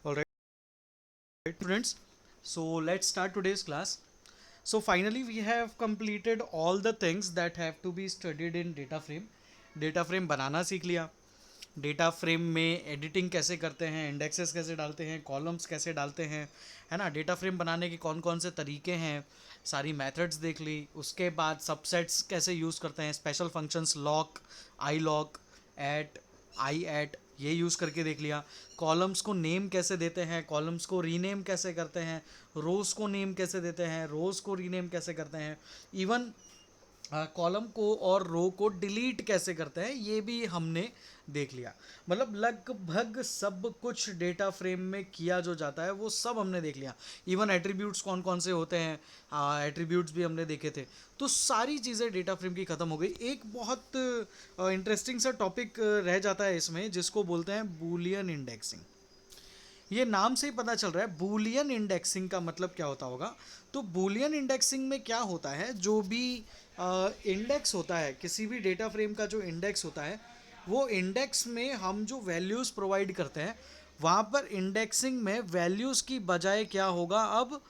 All right, students. So let's start today's class. So finally, we have completed all the things that have to be studied in data frame. Data frame बनाना सीख लिया. Data frame में editing कैसे करते हैं, indexes कैसे डालते हैं, columns कैसे डालते हैं, है ना. डेटा फ्रेम बनाने के कौन कौन से तरीके हैं, सारी मेथड्स देख ली. उसके बाद सबसेट्स कैसे यूज़ करते हैं, स्पेशल फंक्शंस लॉक, आई लॉक, एट, आई एट, ये यूज़ करके देख लिया. कॉलम्स को नेम कैसे देते हैं, कॉलम्स को रीनेम कैसे करते हैं, रोज़ को नेम कैसे देते हैं, रोज़ को रीनेम कैसे करते हैं, इवन कॉलम को और रो को डिलीट कैसे करते हैं, ये भी हमने देख लिया. मतलब लगभग सब कुछ डेटा फ्रेम में किया जो जाता है वो सब हमने देख लिया. इवन एट्रीब्यूट्स कौन कौन से होते हैं, एट्रीब्यूट्स भी हमने देखे थे. तो सारी चीज़ें डेटा फ्रेम की ख़त्म हो गई. एक बहुत इंटरेस्टिंग सा टॉपिक रह जाता है इसमें, जिसको बोलते हैं बूलियन इंडेक्सिंग. ये नाम से ही पता चल रहा है बूलियन इंडेक्सिंग का मतलब क्या होता होगा. तो बूलियन इंडेक्सिंग में क्या होता है, जो भी इंडेक्स होता है, किसी भी डेटा फ्रेम का जो इंडेक्स होता है, वो इंडेक्स में हम जो वैल्यूज़ प्रोवाइड करते हैं, वहाँ पर इंडेक्सिंग में वैल्यूज़ की बजाय क्या होगा, अब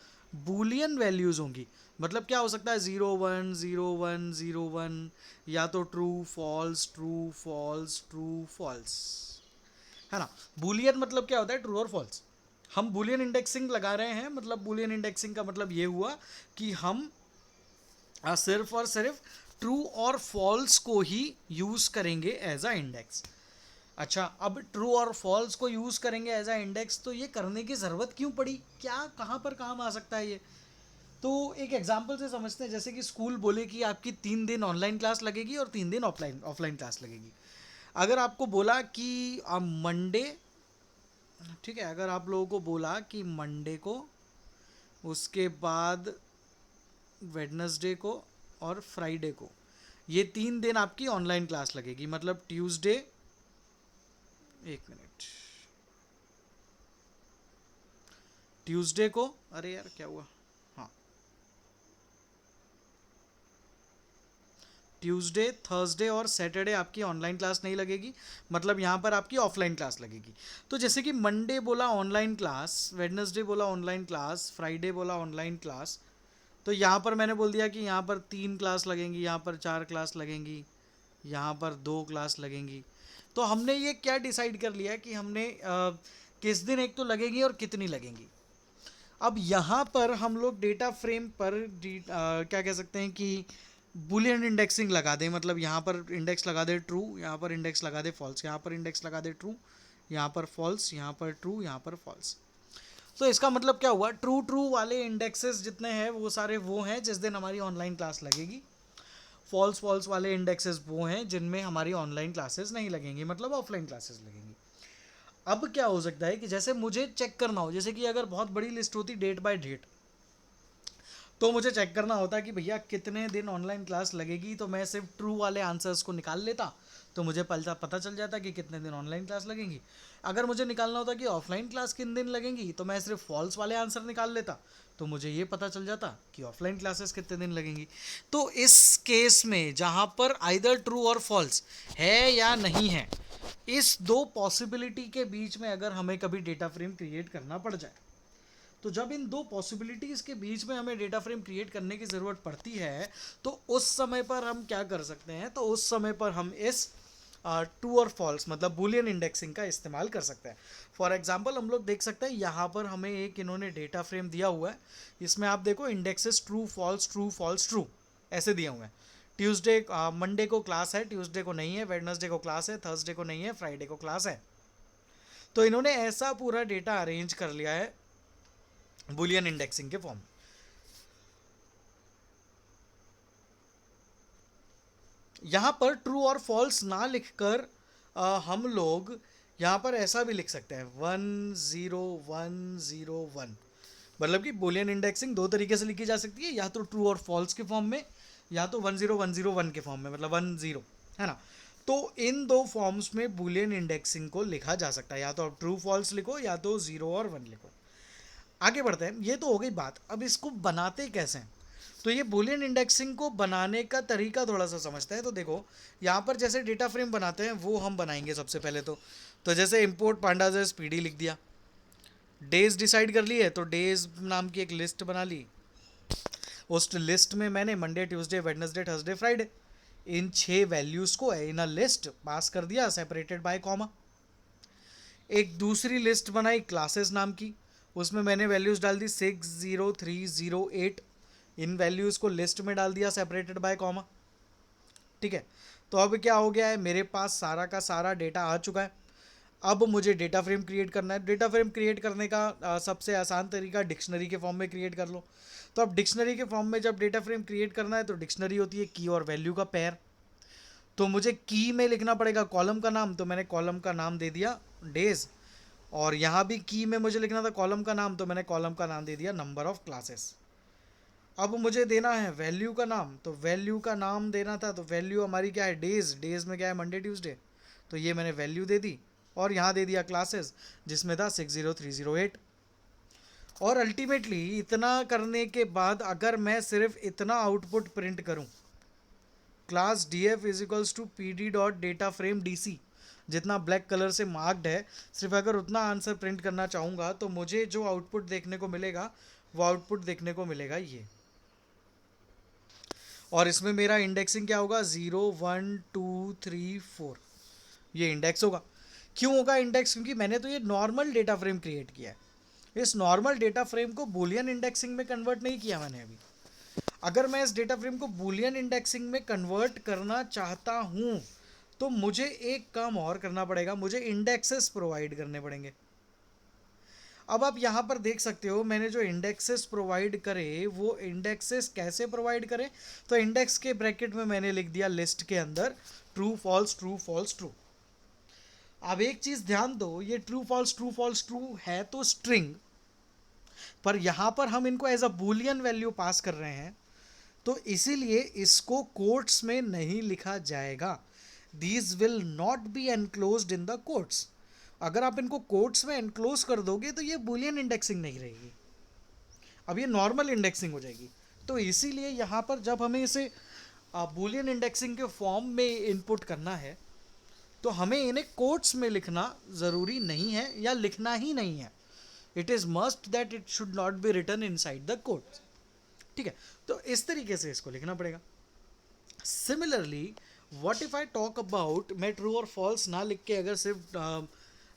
बूलियन वैल्यूज़ होंगी. मतलब क्या हो सकता है, 0 1 0 1 0 1, या तो true false true false true false, है ना. बूलियन मतलब क्या होता है, ट्रू और फॉल्स. हम बूलियन इंडेक्सिंग लगा रहे हैं, मतलब बूलियन इंडेक्सिंग का मतलब ये हुआ कि हम सिर्फ और सिर्फ ट्रू और फॉल्स को ही यूज़ करेंगे एज अ इंडेक्स. अच्छा, अब ट्रू और फॉल्स को यूज़ करेंगे एज अ इंडेक्स, तो ये करने की ज़रूरत क्यों पड़ी, क्या कहाँ पर काम आ सकता है ये. तो एक एग्जांपल से समझते हैं. जैसे कि स्कूल बोले कि आपकी 3 दिन ऑनलाइन क्लास लगेगी और 3 दिन ऑफलाइन ऑफलाइन क्लास लगेगी. अगर आपको बोला कि मंडे, ठीक है, अगर आप लोगों को बोला कि मंडे को, उसके बाद वेडनेसडे को और फ्राइडे को, ये 3 दिन आपकी ऑनलाइन क्लास लगेगी. मतलब ट्यूसडे, एक मिनट, ट्यूसडे को, अरे यार क्या हुआ, हाँ, ट्यूसडे, थर्सडे और सैटरडे आपकी ऑनलाइन क्लास नहीं लगेगी. मतलब यहाँ पर आपकी ऑफलाइन क्लास लगेगी. तो जैसे कि मंडे बोला ऑनलाइन क्लास, वेडनेसडे बोला ऑनलाइन क्लास, फ्राइडे बोला ऑनलाइन क्लास, तो यहाँ पर मैंने बोल दिया कि यहाँ पर 3 क्लास लगेंगी, यहाँ पर 4 क्लास लगेंगी, यहाँ पर 2 क्लास लगेंगी. तो हमने ये क्या डिसाइड कर लिया कि हमने किस दिन एक तो लगेगी और कितनी लगेंगी. अब यहाँ पर हम लोग डेटा फ्रेम पर क्या कह सकते हैं कि बुलियन इंडेक्सिंग लगा दें. मतलब यहाँ पर इंडेक्स लगा दे ट्रू, यहाँ पर इंडेक्स लगा दे फॉल्स, यहाँ पर इंडेक्स लगा दे ट्रू, यहाँ पर फॉल्स, यहाँ पर ट्रू, यहाँ पर फॉल्स. तो इसका मतलब क्या हुआ, ट्रू ट्रू वाले इंडेक्सेस जितने हैं वो सारे वो हैं जिस दिन हमारी ऑनलाइन क्लास लगेगी. फॉल्स फॉल्स वाले इंडेक्सेस वो हैं जिनमें हमारी ऑनलाइन क्लासेस नहीं लगेंगी, मतलब ऑफलाइन क्लासेस लगेंगी. अब क्या हो सकता है कि जैसे मुझे चेक करना हो, जैसे कि अगर बहुत बड़ी लिस्ट होती डेट बाय डेट, तो मुझे चेक करना होता कि भैया कितने दिन ऑनलाइन क्लास लगेगी, तो मैं सिर्फ ट्रू वाले आंसर्स को निकाल लेता, तो मुझे पता चल जाता कि कितने दिन ऑनलाइन क्लास लगेंगी. अगर मुझे निकालना होता कि ऑफलाइन क्लास किन दिन लगेंगी, तो मैं सिर्फ फॉल्स वाले आंसर निकाल लेता, तो मुझे ये पता चल जाता कि ऑफलाइन क्लासेस कितने दिन लगेंगी. तो इस केस में जहाँ पर आइदर ट्रू और फॉल्स है या नहीं है, इस दो पॉसिबिलिटी के बीच में अगर हमें कभी डेटा फ्रेम क्रिएट करना पड़ जाए, तो जब इन दो पॉसिबिलिटीज़ के बीच में हमें डेटा फ्रेम क्रिएट करने की ज़रूरत पड़ती है, तो उस समय पर हम क्या कर सकते हैं, तो उस समय पर हम इस ट्रू और फॉल्स मतलब बुलियन इंडेक्सिंग का इस्तेमाल कर सकते हैं. फॉर एग्जांपल हम लोग देख सकते हैं यहाँ पर हमें एक इन्होंने डेटा फ्रेम दिया हुआ है. इसमें आप देखो इंडेक्सेस ट्रू फॉल्स ट्रू ऐसे दिए हुए हैं. ट्यूसडे मंडे को क्लास है, ट्यूसडे को नहीं है, वेडनेसडे को क्लास है, थर्सडे को नहीं है, फ्राइडे को क्लास है. तो इन्होंने ऐसा पूरा डेटा अरेंज कर लिया है बुलियन इंडेक्सिंग के फॉर्म. यहाँ पर ट्रू और फॉल्स ना लिखकर हम लोग यहाँ पर ऐसा भी लिख सकते हैं 1 0 1 0 1. मतलब कि बुलियन इंडेक्सिंग दो तरीके से लिखी जा सकती है, या तो ट्रू और फॉल्स के फॉर्म में, या तो 1 0 1 0 1 के फॉर्म में, मतलब 1 0, है ना. तो इन दो फॉर्म्स में बुलियन इंडेक्सिंग को लिखा जा सकता है, या तो आप ट्रू फॉल्स लिखो या तो 0 और 1 लिखो. आगे बढ़ते हैं. ये तो हो गई बात, अब इसको बनाते कैसे हैं. तो ये बुलियन इंडेक्सिंग को बनाने का तरीका थोड़ा सा समझते हैं. तो देखो यहाँ पर जैसे डेटा फ्रेम बनाते हैं वो हम बनाएंगे सबसे पहले. तो जैसे इंपोर्ट पांडाज पीडी लिख दिया, डेज डिसाइड कर लिए तो डेज नाम की एक लिस्ट बना ली। उस लिस्ट में मैंने Monday Tuesday Wednesday Thursday Friday इन 6 वैल्यूज़ को इन अ लिस्ट पास कर दिया सेपरेटेड बाय कॉमा। एक दूसरी लिस्ट बनाई क्लासेस नाम की, उसमें मैंने वैल्यूज़ डाल दी 60308। इन वैल्यूज़ को लिस्ट में डाल दिया सेपरेटेड बाय कॉमा। ठीक है, तो अब क्या हो गया है, मेरे पास सारा का सारा डेटा आ चुका है। अब मुझे डेटा फ्रेम क्रिएट करना है। डेटा फ्रेम क्रिएट करने का सबसे आसान तरीका डिक्शनरी के फॉर्म में क्रिएट कर लो। तो अब डिक्शनरी के फॉर्म में जब डेटा फ्रेम क्रिएट करना है तो डिक्शनरी होती है की और वैल्यू का पेयर। तो मुझे की में लिखना पड़ेगा कॉलम का नाम, तो मैंने कॉलम का नाम दे दिया डेज। और यहाँ भी की में मुझे लिखना था कॉलम का नाम, तो मैंने कॉलम का नाम दे दिया नंबर ऑफ क्लासेस। अब मुझे देना है वैल्यू का नाम, तो वैल्यू का नाम देना था, तो वैल्यू हमारी क्या है डेज, डेज में क्या है मंडे ट्यूसडे, तो ये मैंने वैल्यू दे दी। और यहाँ दे दिया क्लासेस जिसमें था 60308। और अल्टीमेटली इतना करने के बाद अगर मैं सिर्फ इतना आउटपुट प्रिंट करूँ, class D F is equals to P D dot data frame D C, जितना ब्लैक कलर से मार्क्ड है, सिर्फ अगर उतना आंसर प्रिंट करना चाहूँगा तो मुझे जो आउटपुट देखने को मिलेगा वो आउटपुट देखने को मिलेगा ये। और इसमें मेरा इंडेक्सिंग क्या होगा 0 1 2 3 4, ये इंडेक्स होगा। क्यों होगा इंडेक्स, क्योंकि मैंने तो ये नॉर्मल डेटा फ्रेम क्रिएट किया है। इस नॉर्मल डेटा फ्रेम को बूलियन इंडेक्सिंग में कन्वर्ट नहीं किया मैंने अभी। अगर मैं इस डेटा फ्रेम को बूलियन इंडेक्सिंग में कन्वर्ट करना चाहता हूँ तो मुझे एक काम और करना पड़ेगा, मुझे इंडेक्सेस प्रोवाइड करने पड़ेंगे। अब आप यहाँ पर देख सकते हो मैंने जो इंडेक्सेस प्रोवाइड करे वो इंडेक्सेस कैसे प्रोवाइड करें, तो इंडेक्स के ब्रैकेट में मैंने लिख दिया लिस्ट के अंदर true false true false true. अब एक चीज़ ध्यान दो, ये ट्रू फॉल्स ट्रू है तो स्ट्रिंग, पर यहाँ पर हम इनको as a boolean value pass कर रहे हैं, तो इसीलिए इसको कोट्स में नहीं लिखा जाएगा। These will not be enclosed in the quotes. अगर आप इनको कोट्स में एनक्लोज कर दोगे तो ये बूलियन इंडेक्सिंग नहीं रहेगी, अब ये नॉर्मल इंडेक्सिंग हो जाएगी। तो इसीलिए यहाँ पर जब हमें इसे बूलियन इंडेक्सिंग के फॉर्म में इनपुट करना है तो हमें इन्हें कोट्स में लिखना ज़रूरी नहीं है या लिखना ही नहीं है। It is must that it should not be written inside the quotes. ठीक है, तो इस तरीके से इसको लिखना पड़ेगा। Similarly what if I talk about, मैं ट्रू और फॉल्स ना लिख के अगर सिर्फ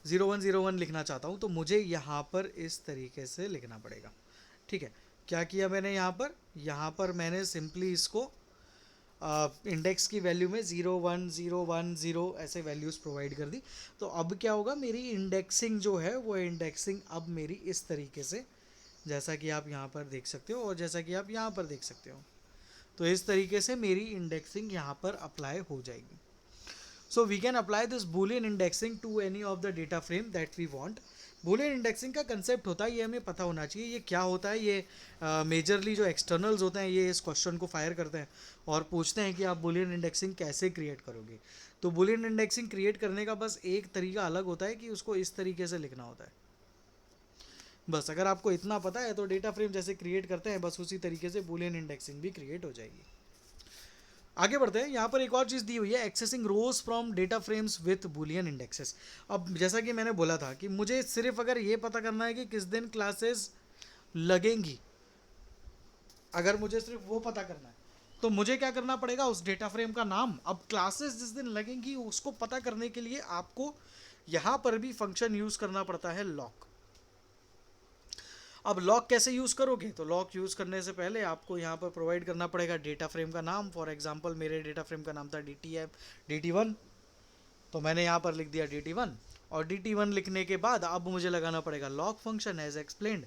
0101 लिखना चाहता हूँ तो मुझे यहाँ पर इस तरीके से लिखना पड़ेगा। ठीक है, क्या किया मैंने यहाँ पर मैंने सिंपली इसको इंडेक्स की वैल्यू में 0 1 0 1 0 ऐसे वैल्यूज़ प्रोवाइड कर दी। तो अब क्या होगा, मेरी इंडेक्सिंग जो है वो इंडेक्सिंग अब मेरी इस तरीके से, जैसा कि आप यहाँ पर देख सकते हो और जैसा कि आप यहाँ पर देख सकते हो, तो इस तरीके से मेरी इंडेक्सिंग यहाँ पर अप्लाई हो जाएगी। So we can apply this boolean indexing to any of the data frame that we want. Boolean indexing का कंसेप्ट होता है, ये हमें पता होना चाहिए ये क्या होता है। ये मेजरली जो एक्सटर्नल्स होते हैं ये इस क्वेश्चन को फायर करते हैं और पूछते हैं कि आप बूलियन इंडेक्सिंग कैसे क्रिएट करोगे। तो बूलियन इंडेक्सिंग क्रिएट करने का बस एक तरीका अलग होता है कि उसको इस तरीके से लिखना होता है। बस अगर आपको इतना पता है तो डेटा फ्रेम जैसे क्रिएट करते हैं बस उसी तरीके से बूलियन इंडेक्सिंग भी क्रिएट हो जाएगी। आगे बढ़ते हैं, यहाँ पर एक और चीज़ दी हुई है accessing rows from data frames with boolean indexes. अब जैसा कि मैंने बोला था कि मुझे सिर्फ अगर ये पता करना है कि किस दिन क्लासेस लगेंगी, अगर मुझे सिर्फ वो पता करना है तो मुझे क्या करना पड़ेगा, उस डेटा फ्रेम का नाम, अब क्लासेस जिस दिन लगेंगी उसको पता करने के लिए आपको यहाँ पर भी फंक्शन यूज़ करना पड़ता है लॉक। अब लॉक कैसे यूज़ करोगे, तो लॉक यूज़ करने से पहले आपको यहाँ पर प्रोवाइड करना पड़ेगा डेटा फ्रेम का नाम। फॉर एग्जांपल मेरे डेटा फ्रेम का नाम था DT1, तो मैंने यहाँ पर लिख दिया DT1। और DT1 लिखने के बाद अब मुझे लगाना पड़ेगा लॉक फंक्शन एज एक्सप्लेन्ड।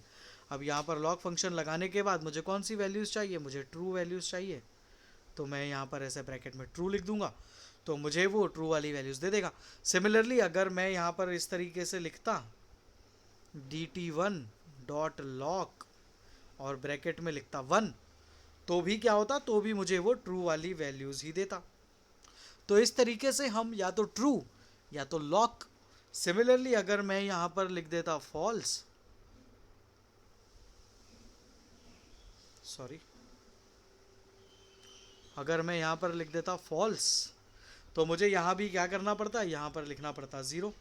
अब यहाँ पर लॉक फंक्शन लगाने के बाद मुझे कौन सी वैल्यूज़ चाहिए, मुझे ट्रू वैल्यूज़ चाहिए, तो मैं यहाँ पर ऐसे ब्रैकेट में ट्रू लिख दूंगा तो मुझे वो ट्रू वाली वैल्यूज़ दे देगा। सिमिलरली अगर मैं यहाँ पर इस तरीके से लिखता DT1 डॉट लॉक और ब्रैकेट में लिखता 1, तो भी क्या होता, तो भी मुझे वो ट्रू वाली वैल्यूज़ ही देता। तो इस तरीके से हम या तो ट्रू या तो लॉक। सिमिलरली अगर मैं यहाँ पर लिख देता फॉल्स, सॉरी, अगर मैं यहाँ पर लिख देता फॉल्स तो मुझे यहाँ भी क्या करना पड़ता, यहाँ पर लिखना पड़ता 0।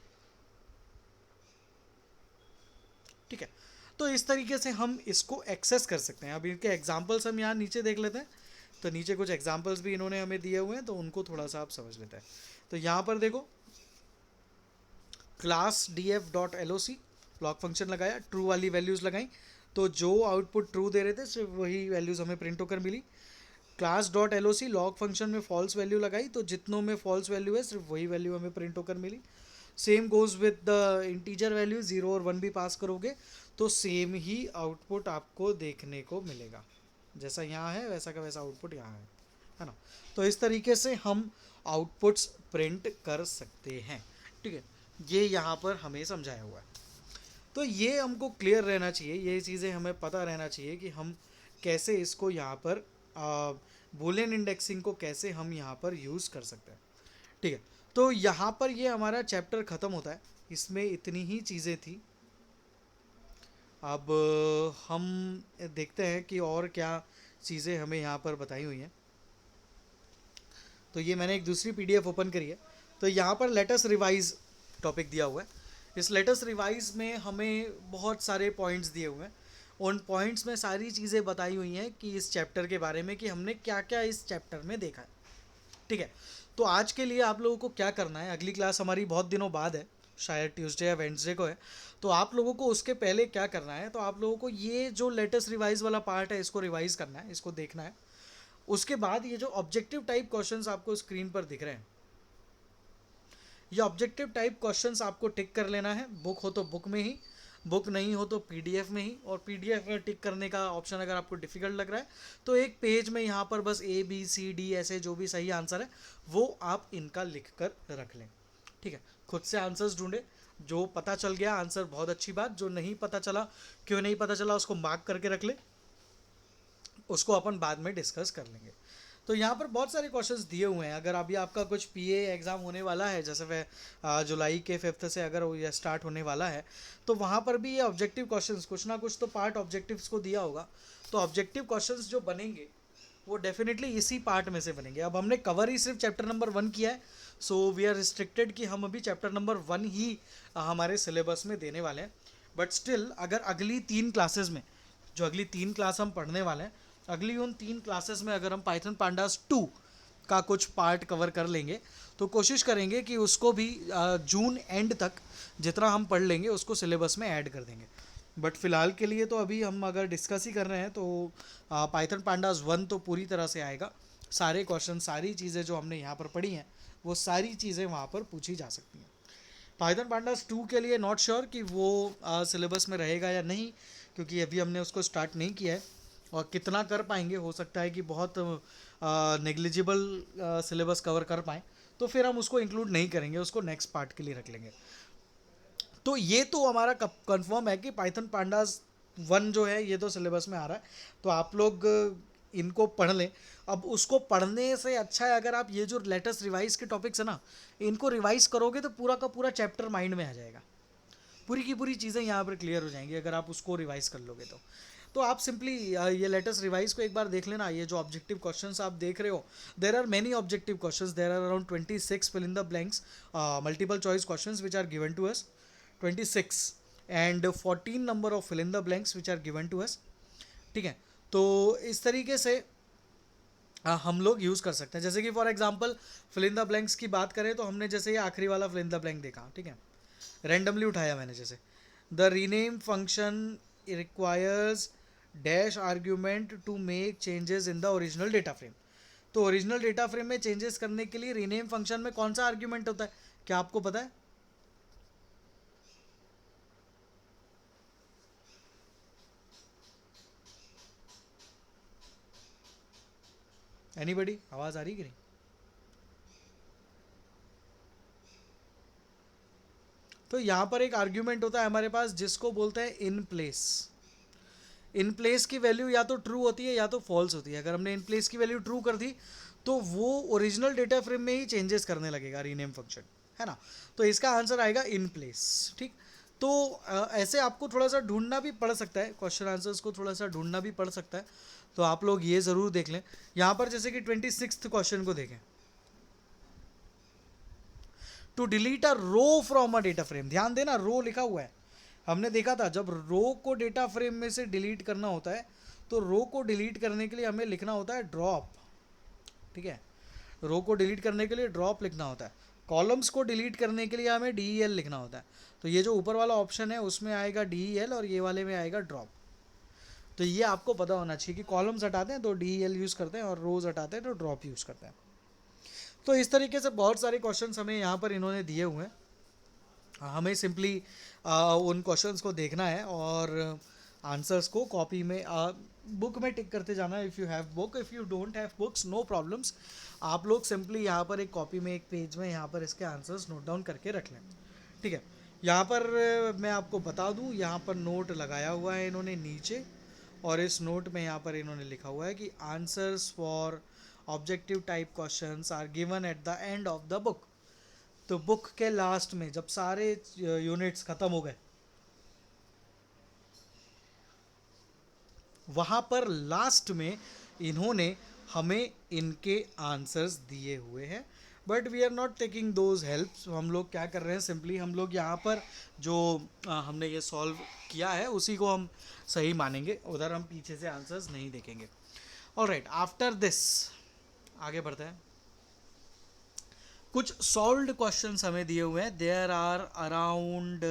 ठीक है। तो इस तरीके से हम इसको एक्सेस कर सकते हैं। अब इनके एग्जांपल्स हम यहाँ नीचे देख लेते हैं। तो नीचे कुछ एग्जांपल्स भी इन्होंने हमें दिए हुए हैं, तो उनको थोड़ा सा आप समझ लेते हैं। तो यहाँ पर देखो, क्लास df.loc लॉग फंक्शन लगाया, ट्रू वाली वैल्यूज़ लगाई, तो जो आउटपुट ट्रू दे रहे थे सिर्फ वही वैल्यूज़ हमें प्रिंट होकर मिली। क्लास डॉट एल ओ सी लॉग फंक्शन में फॉल्स वैल्यू लगाई, तो जितनों में फॉल्स वैल्यू है सिर्फ वही वैल्यू हमें प्रिंट होकर मिली। Same goes with the integer value, 0 और 1 भी पास करोगे तो सेम ही आउटपुट आपको देखने को मिलेगा। जैसा यहाँ है वैसा का वैसा आउटपुट यहाँ है ना। तो इस तरीके से हम आउटपुट्स प्रिंट कर सकते हैं। ठीक है, ये यहाँ पर हमें समझाया हुआ है। तो ये हमको क्लियर रहना चाहिए, ये चीज़ें हमें पता रहना चाहिए कि हम कैसे इसको यहाँ पर बूलियन इंडेक्सिंग को कैसे हम यहाँ पर यूज़ कर सकते हैं। ठीक है, तो यहाँ पर ये हमारा चैप्टर ख़त्म होता है। इसमें इतनी ही चीज़ें थी। अब हम देखते हैं कि और क्या चीज़ें हमें यहाँ पर बताई हुई हैं। तो ये मैंने एक दूसरी पीडीएफ ओपन करी है। तो यहाँ पर लेटेस्ट रिवाइज टॉपिक दिया हुआ है। इस लेटेस्ट रिवाइज में हमें बहुत सारे पॉइंट्स दिए हुए हैं। उन पॉइंट्स में सारी चीज़ें बताई हुई हैं कि इस चैप्टर के बारे में कि हमने क्या क्या इस चैप्टर में देखा है। ठीक है, तो आज के लिए आप लोगों को क्या करना है, अगली क्लास हमारी बहुत दिनों बाद है, शायद ट्यूसडे या वेडनेसडे को है। तो आप लोगों को उसके पहले क्या करना है, तो आप लोगों को ये जो लेटेस्ट रिवाइज वाला पार्ट है इसको रिवाइज करना है, इसको देखना है। उसके बाद ये जो ऑब्जेक्टिव टाइप क्वेश्चंस आपको स्क्रीन पर दिख रहे हैं, ये ऑब्जेक्टिव टाइप क्वेश्चंस आपको टिक कर लेना है। बुक हो तो बुक में ही, बुक नहीं हो तो पीडीएफ में ही। और पीडीएफ में टिक करने का ऑप्शन अगर आपको डिफ़िकल्ट लग रहा है तो एक पेज में यहाँ पर बस ABCD ऐसे जो भी सही आंसर है वो आप इनका लिख कर रख लें। ठीक है, खुद से आंसर्स ढूंढे। जो पता चल गया आंसर बहुत अच्छी बात, जो नहीं पता चला, क्यों नहीं पता चला उसको मार्क करके रख ले, उसको अपन बाद में डिस्कस कर लेंगे। तो यहाँ पर बहुत सारे क्वेश्चंस दिए हुए हैं। अगर अभी आपका कुछ PA एग्ज़ाम होने वाला है, जैसे वह जुलाई के 5 से अगर वो ये स्टार्ट होने वाला है, तो वहाँ पर भी ये ऑब्जेक्टिव क्वेश्चंस कुछ ना कुछ तो पार्ट ऑब्जेक्टिव्स को दिया होगा। तो ऑब्जेक्टिव क्वेश्चंस जो बनेंगे वो डेफिनेटली इसी पार्ट में से बनेंगे। अब हमने कवर ही सिर्फ चैप्टर नंबर 1 किया है, सो वी आर रिस्ट्रिक्टेड कि हम अभी चैप्टर नंबर 1 ही हमारे सिलेबस में देने वाले हैं। बट स्टिल अगर अगली 3 क्लासेस में, जो अगली 3 क्लास हम पढ़ने वाले हैं, अगली उन 3 क्लासेस में अगर हम पाइथन पांडास 2 का कुछ पार्ट कवर कर लेंगे तो कोशिश करेंगे कि उसको भी जून एंड तक जितना हम पढ़ लेंगे उसको सिलेबस में ऐड कर देंगे। बट फ़िलहाल के लिए तो अभी हम अगर डिस्कस ही कर रहे हैं तो पाइथन पांडास 1 तो पूरी तरह से आएगा। सारे क्वेश्चन, सारी चीज़ें जो हमने यहाँ पर पढ़ी हैं वो सारी चीज़ें वहाँ पर पूछी जा सकती हैं। पाइथन पांडास 2 के लिए नॉट श्योर कि वो सिलेबस में रहेगा या नहीं, क्योंकि अभी हमने उसको स्टार्ट नहीं किया है। और कितना कर पाएंगे, हो सकता है कि बहुत नेग्लिजिबल सिलेबस कवर कर पाएँ, तो फिर हम उसको इंक्लूड नहीं करेंगे, उसको नेक्स्ट पार्ट के लिए रख लेंगे। तो ये तो हमारा कंफर्म है कि पाइथन पांडास 1 जो है ये तो सिलेबस में आ रहा है, तो आप लोग इनको पढ़ लें। अब उसको पढ़ने से अच्छा है अगर आप ये जो लेटेस्ट रिवाइज के टॉपिक्स है ना, इनको रिवाइज करोगे तो पूरा का पूरा चैप्टर माइंड में आ जाएगा, पूरी की पूरी चीज़ें यहाँ पर क्लियर हो जाएंगी अगर आप उसको रिवाइज कर लोगे तो आप सिंपली ये लेटेस्ट रिवाइज को एक बार देख लेना। ये जो ऑब्जेक्टिव क्वेश्चंस आप देख रहे हो, there are many objective questions, there are around 26 fill in the blanks multiple choice questions which are given to us, 26 and 14 number of fill in the blanks which are given to us. ठीक है, तो इस तरीके से हम लोग use कर सकते हैं। जैसे कि for example fill in the blanks की बात करें तो हमने जैसे ये आखिरी वाला फिल इन द ब्लैंक देखा, ठीक है, रैंडमली उठाया मैंने, जैसे the rename function requires dash argument to make changes in the original data frame. तो ओरिजिनल डेटा फ्रेम में चेंजेस करने के लिए रीनेम फंक्शन में कौन सा आर्ग्यूमेंट होता है, क्या आपको पता है? एनीबडी, आवाज़ आ रही कि नहीं? तो यहाँ पर एक आर्ग्यूमेंट होता है हमारे पास जिसको बोलते हैं इन प्लेस। इन प्लेस की वैल्यू या तो ट्रू होती है या तो फॉल्स होती है। अगर हमने इन प्लेस की वैल्यू ट्रू कर दी तो वो ओरिजिनल डेटा फ्रेम में ही चेंजेस करने लगेगा रीनेम फंक्शन, है ना। तो इसका आंसर आएगा इन प्लेस। ठीक, तो ऐसे आपको थोड़ा सा ढूंढना भी पड़ सकता है, क्वेश्चन आंसर्स को थोड़ा सा ढूंढना भी पड़ सकता है, तो आप लोग ये ज़रूर देख लें। यहाँ पर जैसे कि 26th क्वेश्चन को देखें, to delete a row from a data frame, ध्यान देना रो लिखा हुआ है, हमने देखा था जब रो को डेटा फ्रेम में से डिलीट करना होता है तो रो को डिलीट करने के लिए हमें लिखना होता है ड्रॉप, ठीक है। रो को डिलीट करने के लिए ड्रॉप लिखना होता है, कॉलम्स को डिलीट करने के लिए हमें डी एल लिखना होता है। तो ये जो ऊपर वाला ऑप्शन है उसमें आएगा डी एल और ये वाले में आएगा ड्रॉप। तो ये आपको पता होना चाहिए कि कॉलम्स हटाते हैं तो डी एल यूज़ करते हैं और रोज हटाते हैं तो ड्रॉप यूज़ करते हैं। तो इस तरीके से बहुत सारे क्वेश्चंस हमें यहाँ पर इन्होंने दिए हुए हैं, हमें सिंपली उन क्वेश्चंस को देखना है और आंसर्स को कॉपी में बुक में टिक करते जाना है। If you have book, if you don't have books no problems, आप लोग सिंपली यहाँ पर एक कॉपी में एक पेज में यहाँ पर इसके आंसर्स नोट डाउन करके रख लें, ठीक है। यहाँ पर मैं आपको बता दूँ, यहाँ पर नोट लगाया हुआ है इन्होंने नीचे, और इस नोट में यहाँ पर इन्होंने लिखा हुआ है कि answers for objective type questions are given at the end of the book. तो बुक के लास्ट में जब सारे यूनिट्स ख़त्म हो गए वहाँ पर लास्ट में इन्होंने हमें इनके आंसर्स दिए हुए हैं, but we are not taking those helps. हम लोग क्या कर रहे हैं, सिंपली हम लोग यहाँ पर जो हमने ये सॉल्व किया है उसी को हम सही मानेंगे, उधर हम पीछे से आंसर्स नहीं देखेंगे। ऑलराइट, आफ्टर दिस आगे बढ़ते हैं। कुछ सॉल्व्ड क्वेश्चंस हमें दिए हुए हैं, there are around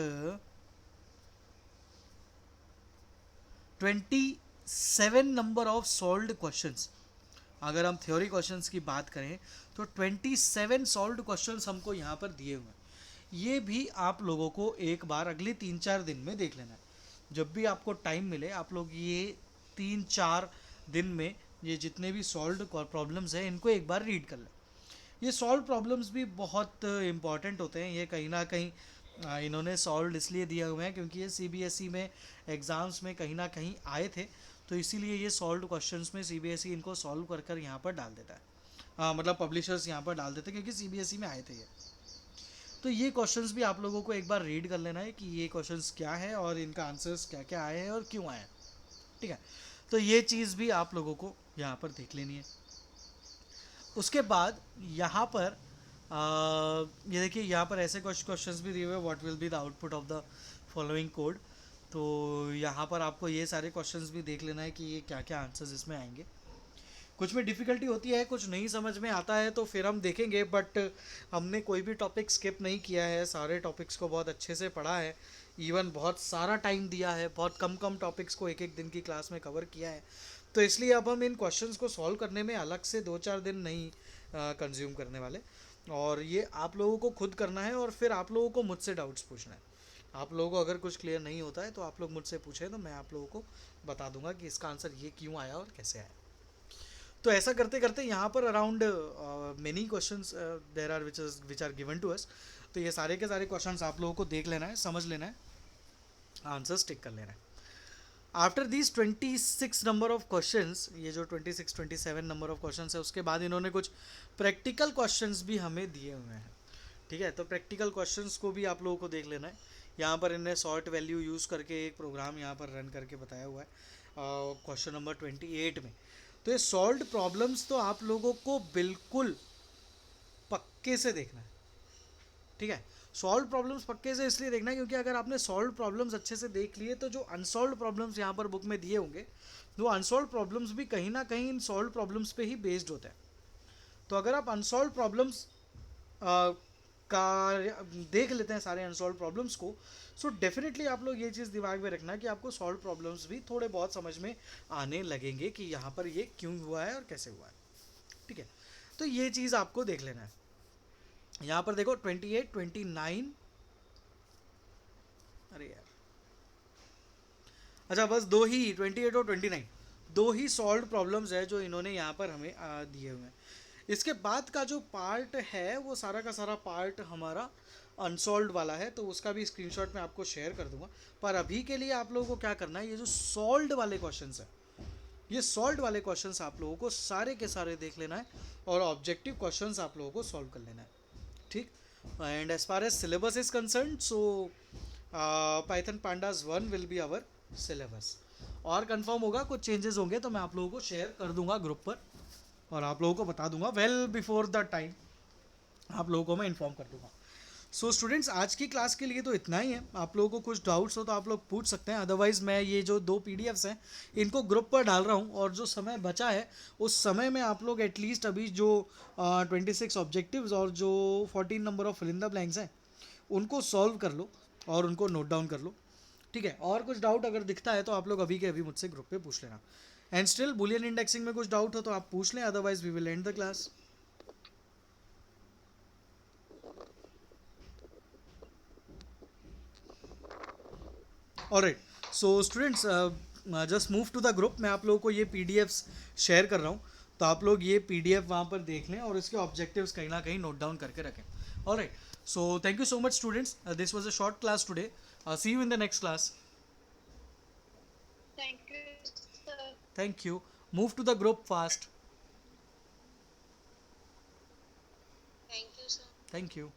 27 number of solved questions. अगर हम थ्योरी क्वेश्चंस की बात करें तो 27 सॉल्व्ड क्वेश्चंस हमको यहाँ पर दिए हुए हैं। ये भी आप लोगों को एक बार अगले 3-4 दिन में देख लेना है। जब भी आपको टाइम मिले आप लोग ये 3-4 दिन में ये जितने भी सॉल्व्ड प्रॉब्लम्स हैं इनको एक बार रीड कर लें। ये सॉल्व प्रॉब्लम्स भी बहुत इंपॉर्टेंट होते हैं। ये कहीं ना कहीं इन्होंने सॉल्व इसलिए दिए हुए हैं क्योंकि ये सीबीएसई में एग्ज़ाम्स में कहीं ना कहीं आए थे, तो इसीलिए ये सॉल्व क्वेश्चंस में सीबीएसई इनको सॉल्व कर कर यहाँ पर डाल देता है, मतलब पब्लिशर्स यहाँ पर डाल देते हैं क्योंकि सीबीएसई में आए थे ये। तो ये क्वेश्चंस भी आप लोगों को एक बार रीड कर लेना है कि ये क्वेश्चंस क्या है और इनका आंसर्स क्या क्या आए हैं और क्यों आए हैं, ठीक है। तो ये चीज़ भी आप लोगों को यहाँ पर देख लेनी है। उसके बाद यहाँ पर ये देखिए, यहाँ पर ऐसे कुछ क्वेश्चंस भी दिए हुए हैं, what will be the output of the following code. तो यहाँ पर आपको ये सारे क्वेश्चंस भी देख लेना है कि ये क्या क्या आंसर्स इसमें आएंगे। कुछ में डिफ़िकल्टी होती है, कुछ नहीं समझ में आता है तो फिर हम देखेंगे, बट हमने कोई भी टॉपिक स्किप नहीं किया है, सारे टॉपिक्स को बहुत अच्छे से पढ़ा है, इवन बहुत सारा टाइम दिया है, बहुत कम कम टॉपिक्स को एक एक दिन की क्लास में कवर किया है। तो इसलिए अब हम इन क्वेश्चंस को सॉल्व करने में अलग से 2-4 दिन नहीं कंज्यूम करने वाले, और ये आप लोगों को खुद करना है और फिर आप लोगों को मुझसे डाउट्स पूछना है। आप लोगों को अगर कुछ क्लियर नहीं होता है तो आप लोग मुझसे पूछें, तो मैं आप लोगों को बता दूंगा कि इसका आंसर ये क्यों आया और कैसे आया। तो ऐसा करते करते यहाँ पर around many questions there are which are given to us. तो ये सारे के सारे क्वेश्चंस आप लोगों को देख लेना है, समझ लेना है, आंसर्स टिक कर लेना है। After these 26 number of questions, ये जो 26-27 नंबर ऑफ क्वेश्चंस है, उसके बाद इन्होंने कुछ प्रैक्टिकल क्वेश्चंस भी हमें दिए हुए हैं, ठीक है। तो प्रैक्टिकल क्वेश्चंस को भी आप लोगों को देख लेना है। यहाँ पर इन्हें सॉर्ट वैल्यू यूज़ करके एक प्रोग्राम यहाँ पर रन करके बताया हुआ है क्वेश्चन नंबर 28 में। तो ये सॉल्व्ड प्रॉब्लम्स तो आप लोगों को बिल्कुल पक्के से देखना है, ठीक है। सॉल्व प्रॉब्लम्स पक्के से इसलिए देखना है क्योंकि अगर आपने सॉल्व प्रॉब्लम्स अच्छे से देख लिए तो जो अनसॉल्व प्रॉब्लम्स यहाँ पर बुक में दिए होंगे, वो अनसॉल्व प्रॉब्लम्स भी कहीं ना कहीं इन सॉल्व प्रॉब्लम्स पे ही बेस्ड होते हैं। तो अगर आप अनसॉल्व प्रॉब्लम्स का देख लेते हैं सारे अनसॉल्व प्रॉब्लम्स को, सो डेफिनेटली आप लोग ये चीज़ दिमाग में रखना कि आपको सॉल्व प्रॉब्लम्स भी थोड़े बहुत समझ में आने लगेंगे कि यहाँ पर ये क्यों हुआ है और कैसे हुआ है, ठीक है। तो ये चीज़ आपको देख लेना है। यहाँ पर देखो 28, 29, अरे यार, अच्छा बस दो ही 28 और 29 दो ही सॉल्व प्रॉब्लम्स है जो इन्होंने यहाँ पर हमें दिए हुए हैं। इसके बाद का जो पार्ट है वो सारा का सारा पार्ट हमारा अनसॉल्व वाला है, तो उसका भी स्क्रीनशॉट मैं आपको शेयर कर दूंगा। पर अभी के लिए आप लोगों को क्या करना है, ये जो सॉल्व वाले क्वेश्चंस है, ये सॉल्व वाले क्वेश्चंस आप लोगों को सारे के सारे देख लेना है और ऑब्जेक्टिव क्वेश्चंस आप लोगों को सॉल्व कर लेना है, ठीक। And as far as syllabus is concerned, so Python pandas 1 will be our syllabus. और कंफर्म होगा, कुछ चेंजेस होंगे तो मैं आप लोगों को शेयर कर दूंगा ग्रुप पर और आप लोगों को बता दूंगा वेल बिफोर द टाइम, आप लोगों को मैं इन्फॉर्म कर दूंगा। सो स्टूडेंट्स, आज की क्लास के लिए तो इतना ही है। आप लोगों को कुछ डाउट्स हो तो आप लोग पूछ सकते हैं, अदरवाइज मैं ये जो दो पीडीएफ्स हैं इनको ग्रुप पर डाल रहा हूँ, और जो समय बचा है उस समय में आप लोग एटलीस्ट अभी जो 26 ऑब्जेक्टिव्स और जो 14 number of fill in the blanks हैं उनको सॉल्व कर लो और उनको नोट डाउन कर लो। ठीक है, और कुछ डाउट अगर दिखता है तो आप लोग अभी के अभी मुझसे ग्रुप पे पूछ लेना। एंड स्टिल बुलियन इंडेक्सिंग में कुछ डाउट हो तो आप पूछ लें, otherwise we will end the class. Alright, so students, just move to the group. मैं आप लोगों को ये पीडीएफ्स शेयर कर रहा हूँ, तो आप लोग ये पीडीएफ वहाँ पर देख लें और इसके ऑब्जेक्टिव्स कहीं ना कहीं नोट डाउन करके रखें। Alright, so thank you so much students, this was a short class today. See you in the next class. Thank you, sir. Thank you. Move to the group fast. Thank you, sir. Thank you.